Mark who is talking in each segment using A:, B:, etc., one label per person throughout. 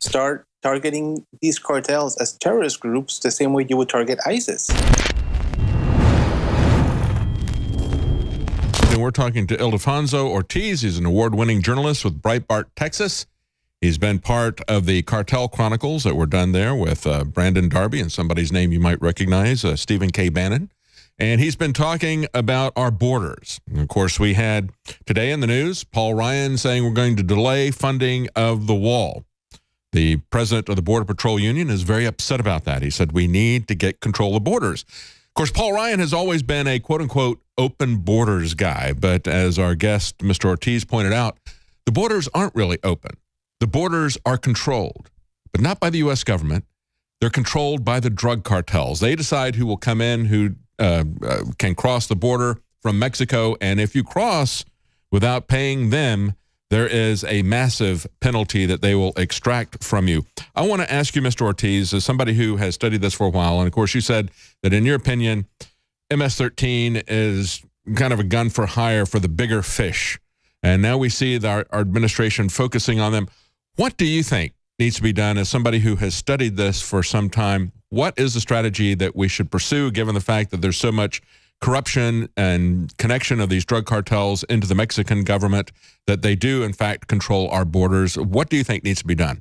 A: Start targeting these cartels as terrorist groups the same way you would target ISIS.
B: And we're talking to Ildefonso Ortiz. He's an award-winning journalist with Breitbart, Texas. He's been part of the Cartel Chronicles that were done there with Brandon Darby and somebody's name you might recognize, Stephen K. Bannon. And he's been talking about our borders. And of course, we had today in the news, Paul Ryan saying we're going to delay funding of the wall. The president of the Border Patrol Union is very upset about that. He said we need to get control of borders. Of course, Paul Ryan has always been a quote-unquote open borders guy. But as our guest, Mr. Ortiz, pointed out, the borders aren't really open. The borders are controlled, but not by the U.S. government. They're controlled by the drug cartels. They decide who will come in, who can cross the border from Mexico. And if you cross without paying them, there is a massive penalty that they will extract from you. I want to ask you, Mr. Ortiz, as somebody who has studied this for a while, and of course you said that in your opinion, MS-13 is kind of a gun for hire for the bigger fish. And now we see our administration focusing on them. What do you think needs to be done as somebody who has studied this for some time? What is the strategy that we should pursue given the fact that there's so much corruption and connection of these drug cartels into the Mexican government that they do, in fact, control our borders? What do you think needs to be done?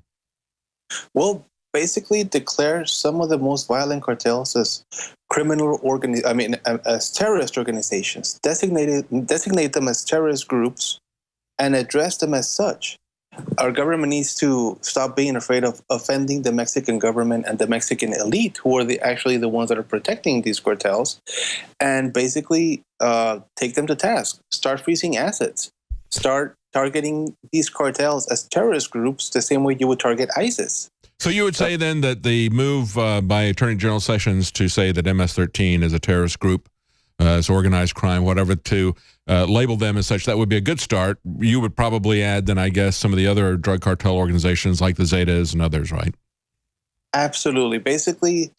A: Well, basically declare some of the most violent cartels as as terrorist organizations. Designate them as terrorist groups and address them as such. Our government needs to stop being afraid of offending the Mexican government and the Mexican elite, who are actually the ones that are protecting these cartels, and basically take them to task. Start freezing assets. Start targeting these cartels as terrorist groups the same way you would target ISIS.
B: So you would say then that the move by Attorney General Sessions to say that MS-13 is a terrorist group, as organized crime, whatever, to label them as such, that would be a good start. You would probably add then, I guess, some of the other drug cartel organizations like the Zetas and others, right?
A: Absolutely. Basically,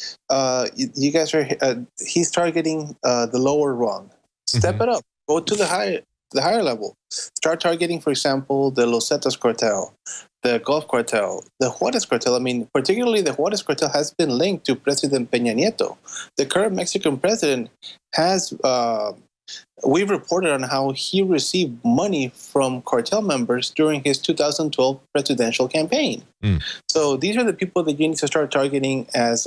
A: you guys are, he's targeting the lower rung. Step it up. Go to the higher level. Start targeting, for example, the Los Zetas cartel, the Gulf cartel, the Juarez cartel. I mean, particularly the Juarez cartel has been linked to President Peña Nieto. The current Mexican president has, we've reported on how he received money from cartel members during his 2012 presidential campaign. So these are the people that you need to start targeting as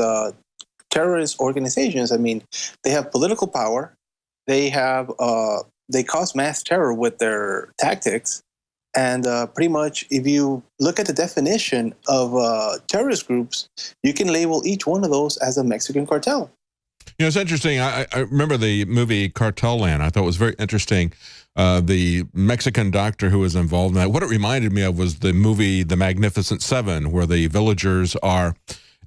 A: terrorist organizations. I mean, they have political power. They have, they cause mass terror with their tactics. And pretty much, if you look at the definition of terrorist groups, you can label each one of those as a Mexican cartel.
B: You know, it's interesting. I remember the movie Cartel Land. I thought it was very interesting. The Mexican doctor who was involved in that. What it reminded me of was the movie The Magnificent Seven, where the villagers are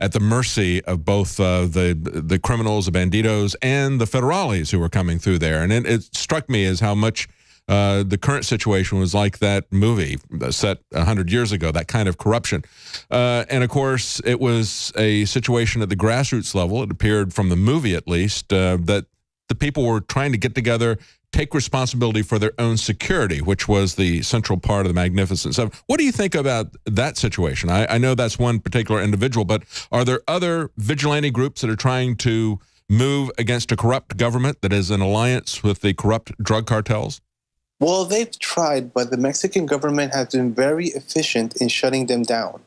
B: at the mercy of both the criminals, the banditos, and the federales who were coming through there. And it struck me as how much the current situation was like that movie set 100 years ago, that kind of corruption. And of course, it was a situation at the grassroots level, it appeared from the movie at least, that the people were trying to get together, take responsibility for their own security, which was the central part of the Magnificent Seven. What do you think about that situation? I know that's one particular individual, but are there other vigilante groups that are trying to move against a corrupt government that is in alliance with the corrupt drug cartels?
A: Well, they've tried, but the Mexican government has been very efficient in shutting them down.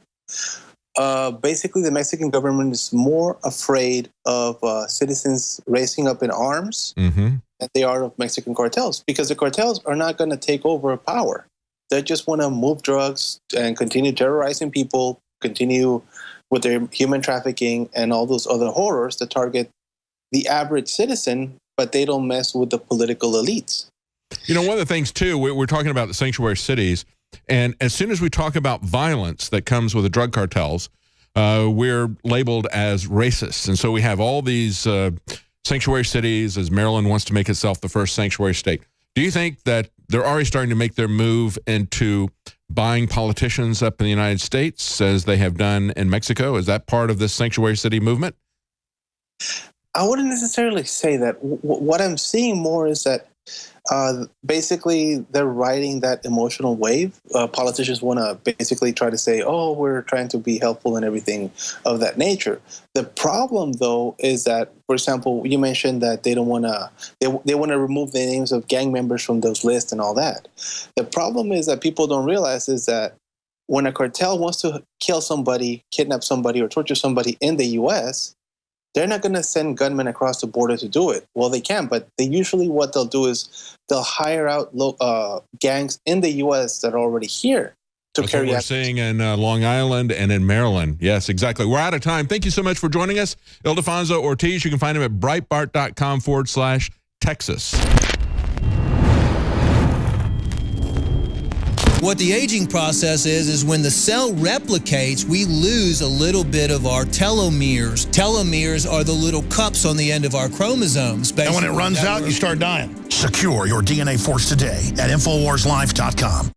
A: Basically, the Mexican government is more afraid of citizens raising up in arms than they are of Mexican cartels, because the cartels are not going to take over power. They just want to move drugs and continue terrorizing people, continue with their human trafficking and all those other horrors that target the average citizen, but they don't mess with the political elites.
B: You know, one of the things, too, we're talking about the sanctuary cities, and as soon as we talk about violence that comes with the drug cartels, we're labeled as racists. And so we have all these sanctuary cities, as Maryland wants to make itself the first sanctuary state. Do you think that they're already starting to make their move into buying politicians up in the United States, as they have done in Mexico? Is that part of this sanctuary city movement?
A: I wouldn't necessarily say that. What I'm seeing more is that basically they're riding that emotional wave. Politicians want to basically try to say, oh, we're trying to be helpful and everything of that nature. The problem, though, is that, for example, you mentioned that they don't want to, they want to remove the names of gang members from those lists and all that. The problem is that people don't realize is that when a cartel wants to kill somebody, kidnap somebody, or torture somebody in the U.S., they're not going to send gunmen across the border to do it. Well, they can, but they usually what they'll do is they'll hire out gangs in the U.S. that are already here to
B: That's
A: carry
B: what we're
A: out.
B: seeing in Long Island and in Maryland. Yes, exactly. We're out of time. Thank you so much for joining us. Ildefonso Ortiz, you can find him at Breitbart.com/Texas.
C: What the aging process is when the cell replicates, we lose a little bit of our telomeres. Telomeres are the little cups on the end of our chromosomes.
D: And when it runs out, you start dying. Secure your DNA force today at InfoWarsLife.com.